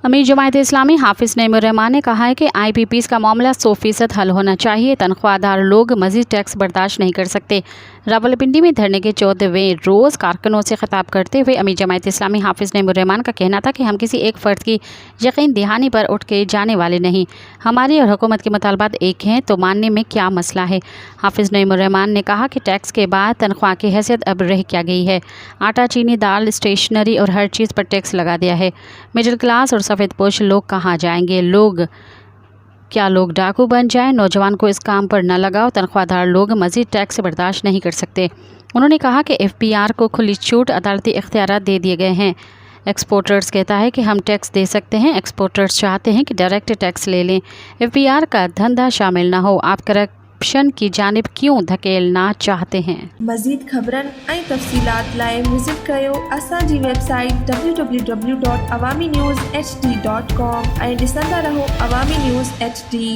अमीर जमायत इस्लामी हाफिज़ नईमुर रहमान ने कहा है कि IPPs का मामला 100% हल होना चाहिए। तनख्वाहदार लोग मज़ीद टैक्स बर्दाश्त नहीं कर सकते। रावलपिंडी में धरने के 14वें रोज़ कारकुनों से खिताब करते हुए अमीर जमायत इस्लामी हाफिज़ नईमुर रहमान का कहना था कि हम किसी एक फ़र्द की यकीन दहानी पर उठ के जाने वाले नहीं। हमारी और हुकूमत के मुतालबात एक हैं तो मानने में क्या मसला है। हाफिज़ नईमुर रहमान ने कहा कि टैक्स के बाद तनख्वाह की हैसियत अब रह क्या गई है। आटा, चीनी, दाल, स्टेशनरी और हर चीज़ पर टैक्स लगा दिया है। मिडिल क्लास और सफ़ेद पोश लोग कहाँ जाएंगे? क्या लोग डाकू बन जाएं? नौजवान को इस काम पर न लगाओ। तनख्वाहदार लोग मज़ीद टैक्स बर्दाश्त नहीं कर सकते। उन्होंने कहा कि FBR को खुली छूट, अदालती इख्तियारात दे दिए गए हैं। एक्सपोर्टर्स कहता है कि हम टैक्स दे सकते हैं, एक्सपोर्टर्स चाहते हैं कि डायरेक्ट टैक्स ले लें। FBR का धंधा शामिल ना हो। आप करप्शन की जानिब क्यों धकेलना चाहते हैं? मज़ीद खबरन ऐं तफ़सीलात लाइ विज़िट कयो असांजी वेबसाइट www.awamiNewsHD.com ऐं ॾिसंदा रहो अवामी न्यूज़ HD।